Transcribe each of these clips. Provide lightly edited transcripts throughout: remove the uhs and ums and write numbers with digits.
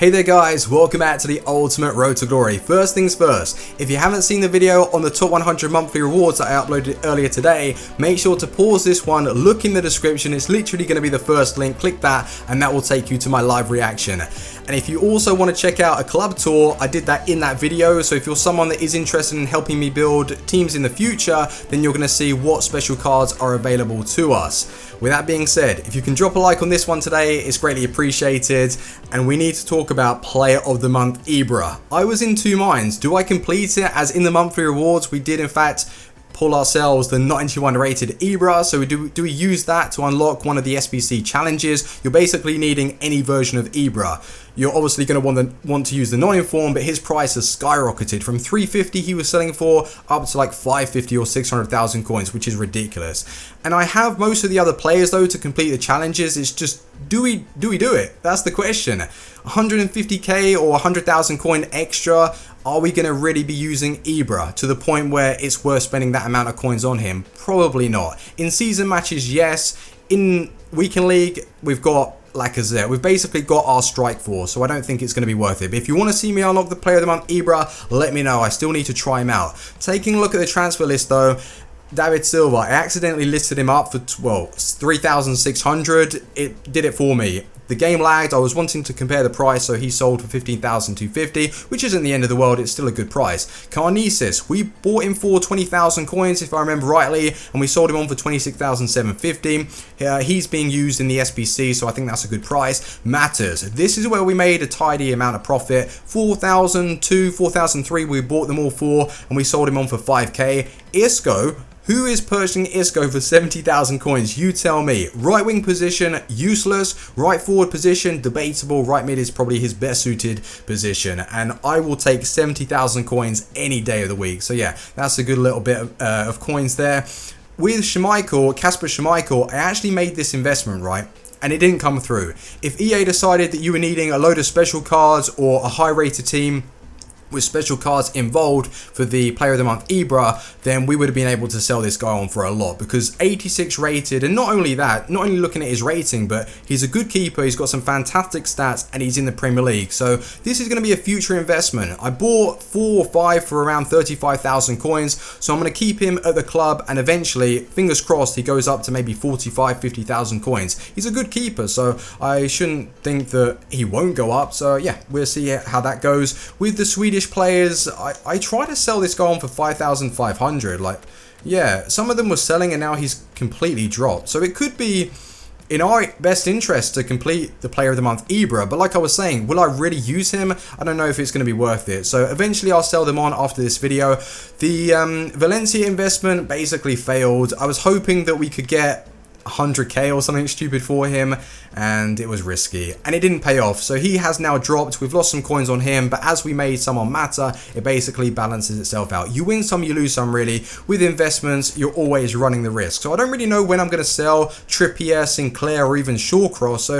Hey there guys, welcome back to the ultimate road to glory. First things first, if you haven't seen the video on the top 100 monthly rewards that I uploaded earlier today, make sure to pause this one, look in the description, it's literally going to be the first link, click that and that will take you to my live reaction. And if you also want to check out a club tour, I did that in that video, so if you're someone that is interested in helping me build teams in the future, then you're going to see what special cards are available to us. With that being said, if you can drop a like on this one today, it's greatly appreciated. And we need to talk about Player of the Month Ibra. I was in two minds. Do I complete it as in the monthly rewards? We did in fact pull ourselves the 91 rated Ibra, so do we use that to unlock one of the SBC challenges? You're basically needing any version of Ibra. You're obviously going to want to use the non-informed, but his price has skyrocketed from 350 he was selling for up to like 550 or 600,000 coins, which is ridiculous. And I have most of the other players though to complete the challenges. It's just, do we do it? That's the question. 150k or 100,000 coin extra. Are we going to really be using Ibra to the point where it's worth spending that amount of coins on him? Probably not. In season matches, yes. In weekend league, we've got Lacazette. We've basically got our strike force, so I don't think it's going to be worth it. But if you want to see me unlock the Player of the Month Ibra, let me know. I still need to try him out. Taking a look at the transfer list though, David Silva, I accidentally listed him up for 3,600. It did it for me. The game lagged. I was wanting to compare the price, so he sold for 15,250, which isn't the end of the world. It's still a good price. Carnesis, we bought him for 20,000 coins, if I remember rightly, and we sold him on for 26,750. He's being used in the SBC, so I think that's a good price. Matters, this is where we made a tidy amount of profit. 4,002, 4,003, we bought them all for, and we sold him on for 5k. Isco, who is purchasing Isco for 70,000 coins? You tell me. Right wing position, useless. Right forward position, debatable. Right mid is probably his best suited position. And I will take 70,000 coins any day of the week. So yeah, that's a good little bit of coins there. With Schmeichel, Kasper Schmeichel, I actually made this investment, right? And it didn't come through. If EA decided that you were needing a load of special cards or a high rated team with special cards involved for the Player of the Month Ibra, then we would have been able to sell this guy on for a lot, because 86 rated, and not only that, not only looking at his rating, but he's a good keeper, he's got some fantastic stats, and he's in the Premier League, so this is going to be a future investment. I bought 4 or 5 for around 35,000 coins, so I'm going to keep him at the club, and eventually, fingers crossed, he goes up to maybe 45, 50,000 coins. He's a good keeper, so I shouldn't think that he won't go up, so yeah, we'll see how that goes. With the Swedish players, I try to sell this guy on for 5,500. Like, yeah, some of them were selling and now he's completely dropped. So it could be in our best interest to complete the Player of the Month Ibra, but like I was saying, will I really use him? I don't know if it's going to be worth it. So eventually I'll sell them on after this video. The Valencia investment basically failed. I was hoping that we could get 100k or something stupid for him, and it was risky and it didn't pay off, so he has now dropped. We've lost some coins on him, but as we made some on Mata, it basically balances itself out. You win some, you lose some. Really, with investments, you're always running the risk. So I don't really know when I'm going to sell Trippier, Sinclair, or even Shawcross. So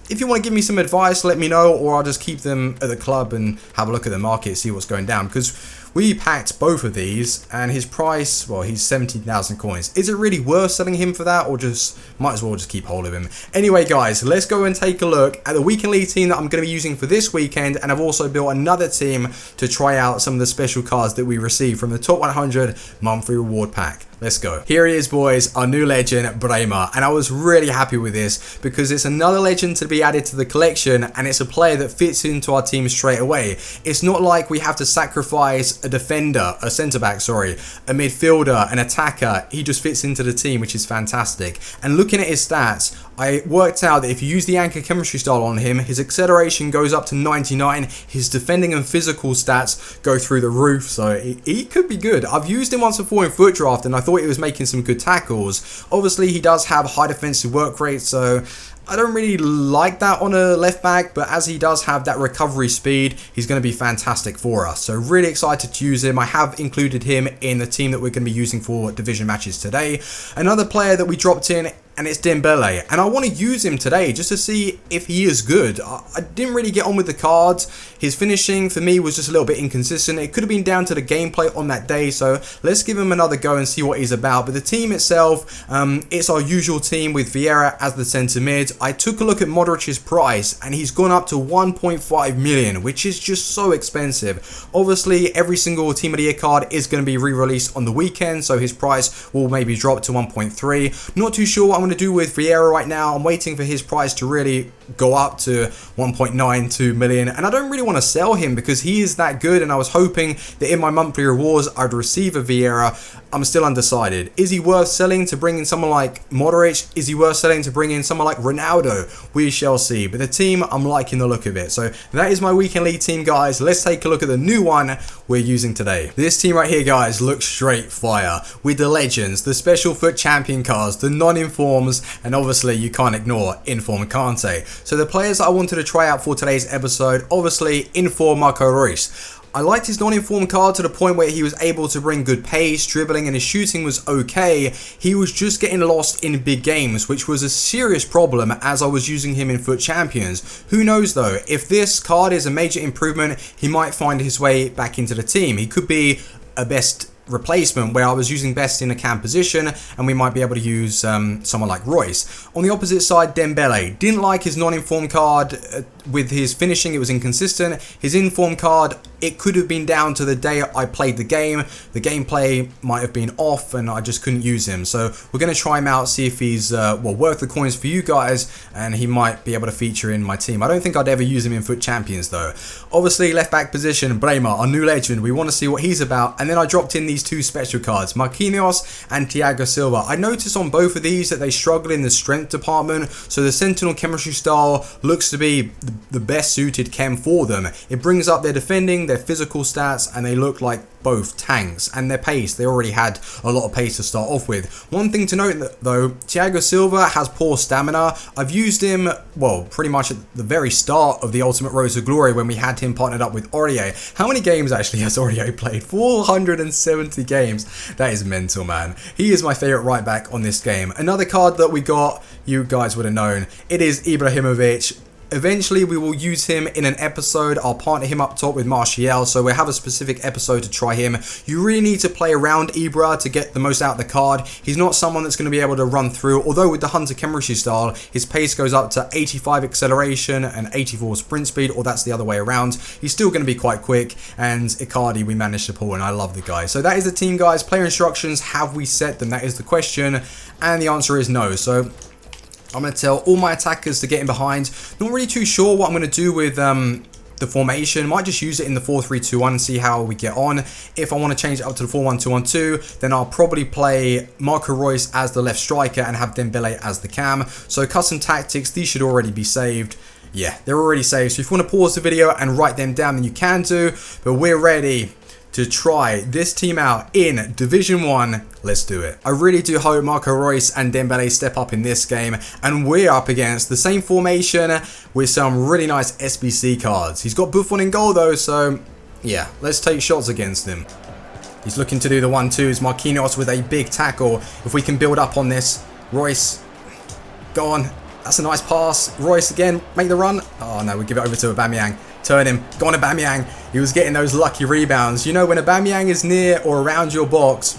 if you want to give me some advice, let me know, or I'll just keep them at the club and have a look at the market, see what's going down, because we packed both of these and his price, well, he's 17,000 coins. Is it really worth selling him for that, or just might as well just keep hold of him? Anyway guys, let's go and take a look at the weekend league team that I'm going to be using for this weekend, and I've also built another team to try out some of the special cards that we received from the top 100 monthly reward pack. Let's go. Here he is, boys, our new legend, Bremer. And I was really happy with this because it's another legend to be added to the collection, and it's a player that fits into our team straight away. It's not like we have to sacrifice a defender, a centre-back, sorry, a midfielder, an attacker. He just fits into the team, which is fantastic. And looking at his stats, I worked out that if you use the anchor chemistry style on him, his acceleration goes up to 99, his defending and physical stats go through the roof, so he could be good. I've used him once before in foot draft and I thought he was making some good tackles. Obviously he does have high defensive work rate, so I don't really like that on a left back, but as he does have that recovery speed, he's going to be fantastic for us. So really excited to use him. I have included him in the team that we're going to be using for division matches today. Another player that we dropped in and it's Dembele, and I want to use him today just to see if he is good. I didn't really get on with the cards. His finishing for me was just a little bit inconsistent. It could have been down to the gameplay on that day, so let's give him another go and see what he's about. But the team itself, it's our usual team with Vieira as the centre mid. I took a look at Modric's price, and he's gone up to 1.5 million, which is just so expensive. Obviously, every single Team of the Year card is going to be re-released on the weekend, so his price will maybe drop to 1.3. Not too sure what I'm going to do with Vieira right now. I'm waiting for his price to really go up to 1.92 million, and I don't really want to sell him because he is that good, and I was hoping that in my monthly rewards I'd receive a Vieira. I'm still undecided. Is he worth selling to bring in someone like Modric? Is he worth selling to bring in someone like Ronaldo? We shall see. But the team, I'm liking the look of it. So that is my weekend league team, guys. Let's take a look at the new one we're using today. This team right here, guys, looks straight fire with the legends, the special foot champion cards, the non-informs, and obviously you can't ignore Inform Kante. So the players that I wanted to try out for today's episode, obviously Inform Marco Reus. I liked his non-informed card to the point where he was able to bring good pace, dribbling, and his shooting was okay. He was just getting lost in big games, which was a serious problem as I was using him in Foot Champions. Who knows though, if this card is a major improvement, he might find his way back into the team. He could be a best replacement where I was using best in a cam position, and we might be able to use someone like Reus. On the opposite side, Dembele. Didn't like his non-informed card. With his finishing, it was inconsistent. His informed card, it could have been down to the day I played the game. The gameplay might have been off and I just couldn't use him. So we're going to try him out, see if he's well worth the coins for you guys, and he might be able to feature in my team. I don't think I'd ever use him in Foot Champions though. Obviously, left back position, Bremer, our new legend. We want to see what he's about. And then I dropped in these two special cards, Marquinhos and Thiago Silva. I noticed on both of these that they struggle in the strength department, so the Sentinel chemistry style looks to be the best suited chem for them. It brings up their defending, their physical stats, and they look like both tanks, and their pace. They already had a lot of pace to start off with. One thing to note though, Thiago Silva has poor stamina. I've used him, well, pretty much at the very start of the Ultimate Road to Glory when we had him partnered up with Aurier. How many games actually has Aurier played? 470 games. That is mental, man. He is my favourite right back on this game. Another card that we got, you guys would have known. It is Ibrahimovic. Eventually, we will use him in an episode. I'll partner him up top with Martial, so we'll have a specific episode to try him. You really need to play around Ibra to get the most out of the card. He's not someone that's going to be able to run through, although with the Hunter chemistry style, his pace goes up to 85 acceleration and 84 sprint speed, or that's the other way around. He's still going to be quite quick, and Icardi we managed to pull, and I love the guy. So that is the team, guys. Player instructions, have we set them? That is the question, and the answer is no. So I'm going to tell all my attackers to get in behind. Not really too sure what I'm going to do with the formation. Might just use it in the 4-3-2-1 and see how we get on. If I want to change it up to the 4-1-2-1-2, then I'll probably play Marco Reus as the left striker and have Dembele as the cam. So custom tactics, these should already be saved. Yeah, they're already saved. So if you want to pause the video and write them down, then you can do. But we're ready to try this team out in Division 1. Let's do it. I really do hope Marco Reus and Dembele step up in this game, and we're up against the same formation with some really nice SBC cards. He's got Buffon in goal though, so yeah, let's take shots against him. He's looking to do the 1-2s. Marquinhos with a big tackle. If we can build up on this. Reus, go on. That's a nice pass. Reus again, make the run. Oh no, we give it over to Aubameyang. Turn him. Go on, Aubameyang. He was getting those lucky rebounds. You know, when Aubameyang is near or around your box,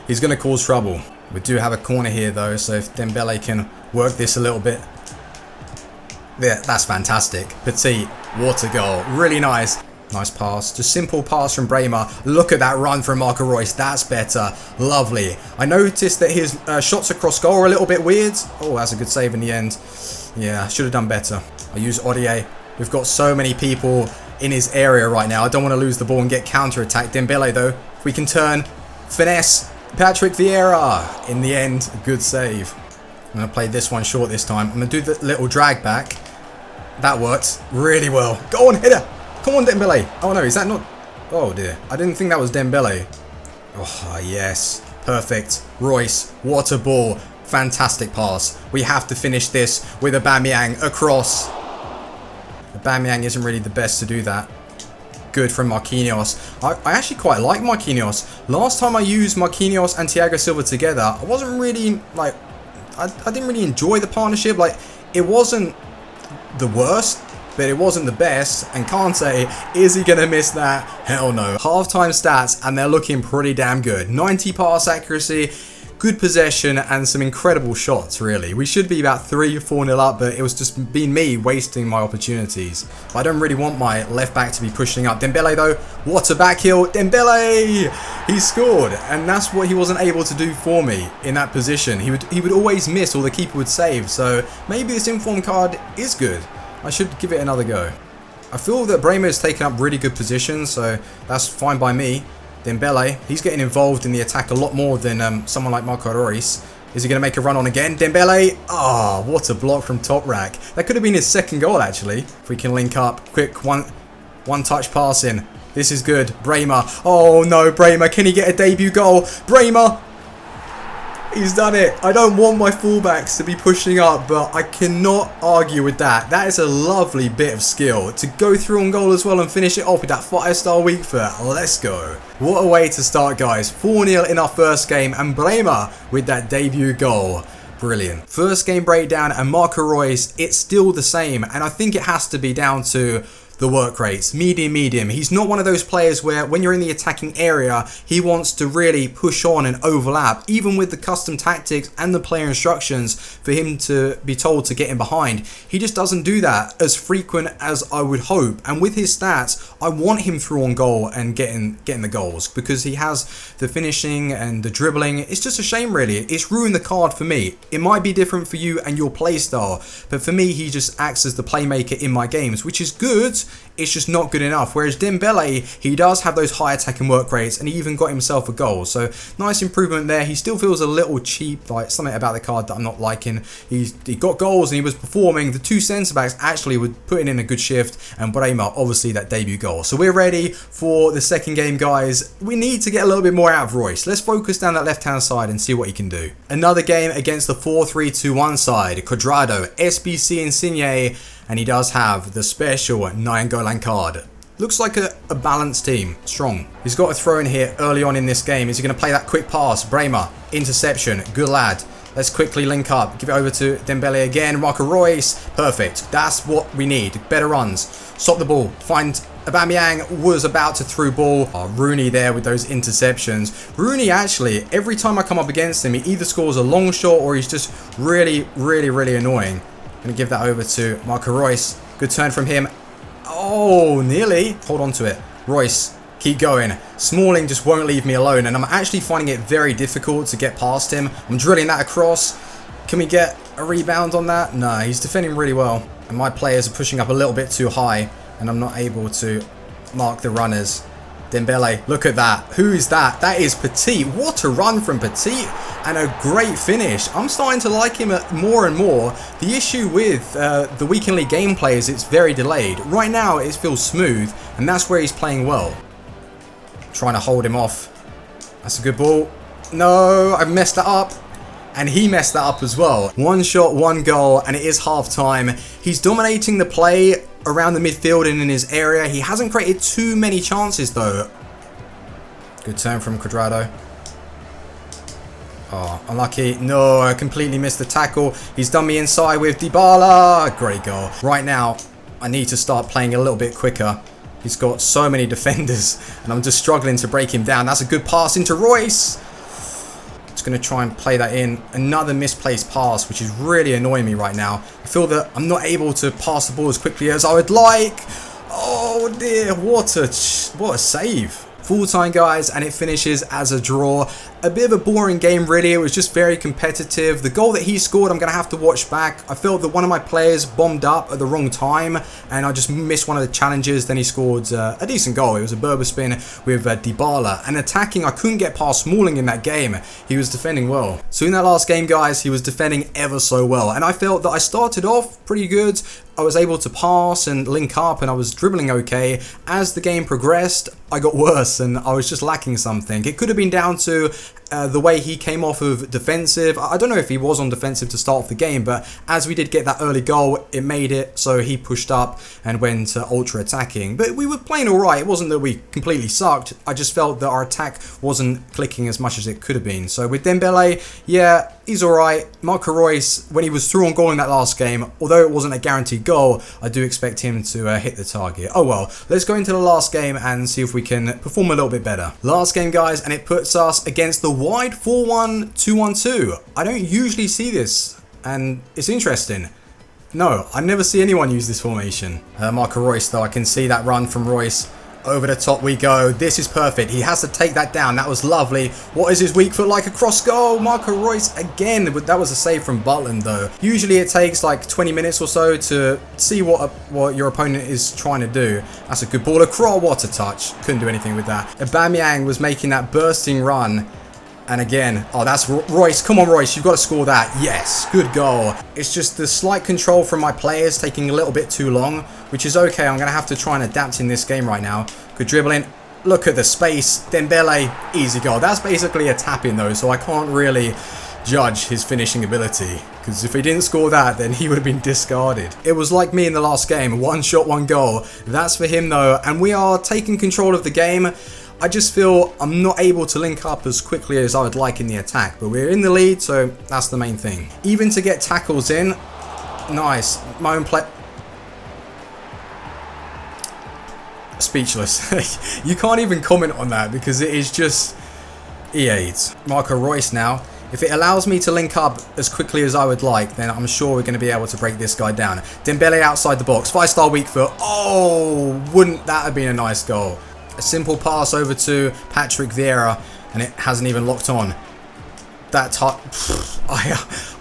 he's going to cause trouble. We do have a corner here, though, so if Dembele can work this a little bit. Yeah, that's fantastic. Petit, water goal. Really nice. Nice pass. Just simple pass from Bremer. Look at that run from Marco Reus. That's better. Lovely. I noticed that his shots across goal are a little bit weird. Oh, that's a good save in the end. Yeah, should have done better. I use Aurier. We've got so many people in his area right now. I don't want to lose the ball and get counter-attacked. Dembele, though, if we can turn. Finesse. Patrick Vieira. In the end, a good save. I'm going to play this one short this time. I'm going to do the little drag back. That worked really well. Go on, hit her. Come on, Dembele. Oh, no, is that not... Oh, dear. I didn't think that was Dembele. Oh, yes. Perfect. Reus. What a ball. Fantastic pass. We have to finish this with Aubameyang across. Aubameyang isn't really the best to do that. Good from Marquinhos. I actually quite like Marquinhos. Last time I used Marquinhos and Thiago Silva together, I wasn't really like I didn't really enjoy the partnership. Like, it wasn't the worst, but it wasn't the best. And can't say, is he going to miss that? Hell no. Halftime stats, and they're looking pretty damn good. 90 pass accuracy, good possession, and some incredible shots, really. We should be about 3-4-0 up, but it was just been me wasting my opportunities. I don't really want my left back to be pushing up. Dembele, though, what a back heel. Dembele! He scored, and that's what he wasn't able to do for me in that position. He would always miss, or the keeper would save, so maybe this inform card is good. I should give it another go. I feel that Bremer has taken up really good positions, so that's fine by me. Dembele, he's getting involved in the attack a lot more than someone like Marco Reus. Is he going to make a run on again? Dembele, what a block from top rack. That could have been his second goal, actually. If we can link up, quick one touch passing. This is good. Bremer, oh no, Bremer, can he get a debut goal? Bremer, he's done it. I don't want my fullbacks to be pushing up, but I cannot argue with that. That is a lovely bit of skill. To go through on goal as well and finish it off with that 5-star weak foot. Let's go. What a way to start, guys. 4-0 in our first game, and Bremer with that debut goal. Brilliant. First game breakdown, and Marco Reus, it's still the same, and I think it has to be down to the work rates, medium. He's not one of those players where when you're in the attacking area, he wants to really push on and overlap, even with the custom tactics and the player instructions for him to be told to get in behind. He just doesn't do that as frequent as I would hope. And with his stats, I want him through on goal and getting the goals, because he has the finishing and the dribbling. It's just a shame, really. It's ruined the card for me. It might be different for you and your play style, but for me, he just acts as the playmaker in my games, which is good. It's just not good enough. Whereas Dembele, he does have those high attacking work rates, and he even got himself a goal. So nice improvement there. He still feels a little cheap, like something about the card that I'm not liking. He got goals and he was performing. The two centre backs actually were putting in a good shift, and Bremer, obviously that debut goal. So we're ready for the second game, guys. We need to get a little bit more out of Reus. Let's focus down that left hand side and see what he can do. Another game against the 4-3-2-1 side. Quadrado, SBC Insigne, and he does have the special 9-goal line card. Looks like a balanced team, strong. He's got a throw in here early on in this game. Is he going to play that quick pass? Bremer, interception, good lad. Let's quickly link up, give it over to Dembele again. Marco Reus, perfect. That's what we need, better runs. Stop the ball, find Aubameyang, was about to through ball. Rooney there with those interceptions. Rooney actually, every time I come up against him, he either scores a long shot or he's just really annoying. Gonna give that over to Marco Reus. Good turn from him. Oh, nearly. Hold on to it. Reus, keep going. Smalling just won't leave me alone, and I'm actually finding it very difficult to get past him. I'm drilling that across. Can we get a rebound on that? No, he's defending really well. And my players are pushing up a little bit too high, and I'm not able to mark the runners. Dembele, look at that. Who is that? That is Petit. What a run from Petit, and a great finish. I'm starting to like him more and more. The issue with the Weekend League gameplay is it's very delayed. Right now, it feels smooth, and that's where he's playing well. Trying to hold him off. That's a good ball. No, I've messed that up. And he messed that up as well. One shot, one goal, and it is half time. He's dominating the play around the midfield and in his area. He hasn't created too many chances though. Good turn from Quadrado. Oh, unlucky. No, I completely missed the tackle. He's done me inside with Dybala. Great goal. Right now, I need to start playing a little bit quicker. He's got so many defenders, and I'm just struggling to break him down. That's a good pass into Reus. Just going to try and play that in. Another misplaced pass, which is really annoying me right now. I feel that I'm not able to pass the ball as quickly as I would like. Oh dear, what a save. Full time, guys, and it finishes as a draw. A bit of a boring game, really. It was just very competitive. The goal that he scored, I'm going to have to watch back. I felt that one of my players bombed up at the wrong time, and I just missed one of the challenges. Then he scored a decent goal. It was a Berber spin with Dybala. And attacking, I couldn't get past Smalling in that game. He was defending well. So in that last game, guys, he was defending ever so well. And I felt that I started off pretty good. I was able to pass and link up, and I was dribbling okay. As the game progressed, I got worse, and I was just lacking something. It could have been down to the way he came off of defensive. I don't know if he was on defensive to start off the game, but as we did get that early goal, it made it so he pushed up and went ultra attacking. But we were playing alright. It wasn't that we completely sucked. I just felt that our attack wasn't clicking as much as it could have been. So with Dembele, yeah, he's alright. Marco Reus, when he was through on goal in that last game, although it wasn't a guaranteed goal, I do expect him to hit the target. Oh well, let's go into the last game and see if we can perform a little bit better. Last game, guys, and it puts us against the wide 4-1-2-1-2. I don't usually see this, and it's interesting. No, I never see anyone use this formation. Marco Reus, though, I can see that run from Reus. Over the top we go. This is perfect. He has to take that down. That was lovely. What is his weak foot like? Across goal. Marco Reus again. That was a save from Butland, though. Usually it takes like 20 minutes or so to see what your opponent is trying to do. That's a good ball across. What a touch. Couldn't do anything with that. Aubameyang was making that bursting run. And again, oh, that's Reus. Come on, Reus. You've got to score that. Yes, good goal. It's just the slight control from my players taking a little bit too long, which is okay. I'm going to have to try and adapt in this game right now. Good dribbling. Look at the space. Dembele, easy goal. That's basically a tap-in, though, so I can't really judge his finishing ability, because if he didn't score that, then he would have been discarded. It was like me in the last game. One shot, one goal. That's for him, though, and we are taking control of the game. I just feel I'm not able to link up as quickly as I would like in the attack, but we're in the lead, so that's the main thing. Even to get tackles in, nice. My own play. Speechless. You can't even comment on that because it is just E8. Marco Reus now. If it allows me to link up as quickly as I would like, then I'm sure we're going to be able to break this guy down. Dembele outside the box. 5-star weak foot. Oh, wouldn't that have been a nice goal? A simple pass over to Patrick Vieira, and it hasn't even locked on. That touch,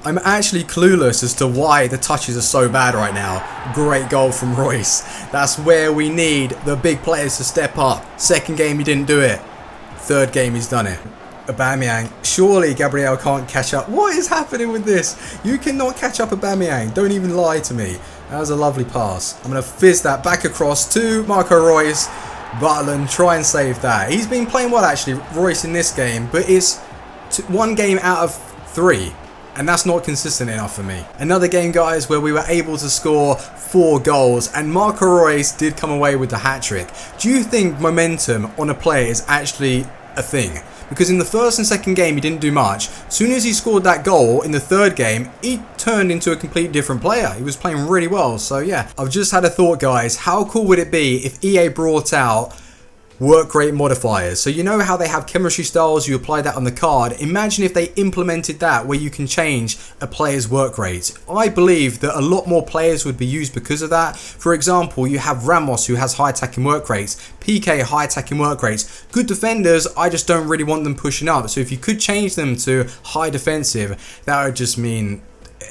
I'm actually clueless as to why the touches are so bad right now. Great goal from Reus. That's where we need the big players to step up. Second game, he didn't do it. Third game, he's done it. Aubameyang. Surely Gabriel can't catch up. What is happening with this? You cannot catch up Aubameyang. Don't even lie to me. That was a lovely pass. I'm going to fizz that back across to Marco Reus. Butland, try and save that. He's been playing well, actually, Reus, in this game, but it's one game out of 3, and that's not consistent enough for me. Another game, guys, where we were able to score 4 goals, and Marco Reus did come away with the hat-trick. Do you think momentum on a player is actually a thing? Because in the first and second game, he didn't do much. As soon as he scored that goal in the third game, he turned into a completely different player. He was playing really well. So yeah, I've just had a thought, guys. How cool would it be if EA brought out work rate modifiers? So you know how they have chemistry styles, you apply that on the card. Imagine if they implemented that where you can change a player's work rate. I believe that a lot more players would be used because of that. For example, you have Ramos, who has high attacking work rates, PK, high attacking work rates. Good defenders, I just don't really want them pushing up. So if you could change them to high defensive, that would just mean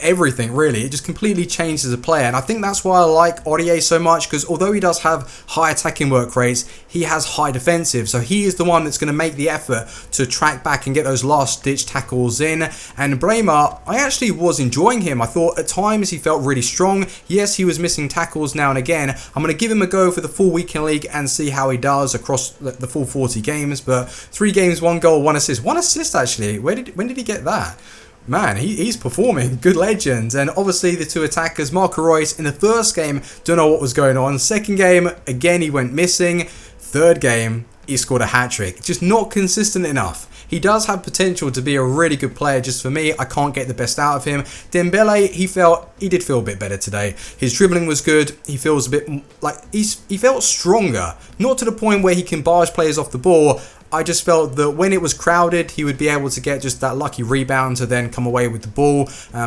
everything, really. It just completely changes as a player, and I think that's why I like Aurier so much, because although he does have high attacking work rates, he has high defensive, so he is the one that's going to make the effort to track back and get those last ditch tackles in. And Bremer, I actually was enjoying him. I thought at times he felt really strong. Yes, he was missing tackles now and again. I'm going to give him a go for the full weekend league and see how he does across the full 40 games, but 3 games, 1 goal, 1 assist. 1 assist, actually. When did he get that? Man, he's performing. Good legend. And obviously the 2 attackers, Marco Reus in the first game, don't know what was going on. Second game, again, he went missing. Third game, he scored a hat-trick. Just not consistent enough. He does have potential to be a really good player. Just for me, I can't get the best out of him. Dembele, he did feel a bit better today. His dribbling was good. He feels a bit like he felt stronger. Not to the point where he can barge players off the ball. I just felt that when it was crowded, he would be able to get just that lucky rebound to then come away with the ball.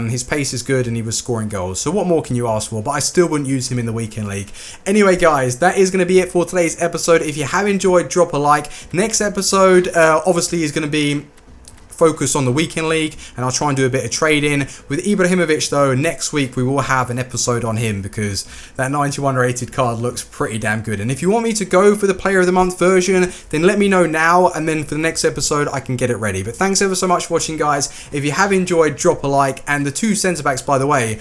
His pace is good and he was scoring goals. So what more can you ask for? But I still wouldn't use him in the weekend league. Anyway, guys, that is going to be it for today's episode. If you have enjoyed, drop a like. Next episode, obviously, is going to be focus on the weekend league, and I'll try and do a bit of trading with Ibrahimovic. Though next week we will have an episode on him because that 91 rated card looks pretty damn good. And if you want me to go for the player of the month version, then let me know now, and then for the next episode I can get it ready. But thanks ever so much for watching, guys. If you have enjoyed, drop a like. And the 2 centre backs, by the way,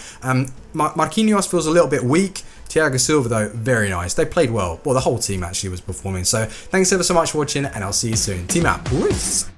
Marquinhos feels a little bit weak. Thiago Silva, though, very nice. They played well. Well, the whole team actually was performing. So thanks ever so much for watching, and I'll see you soon. Team out. Peace.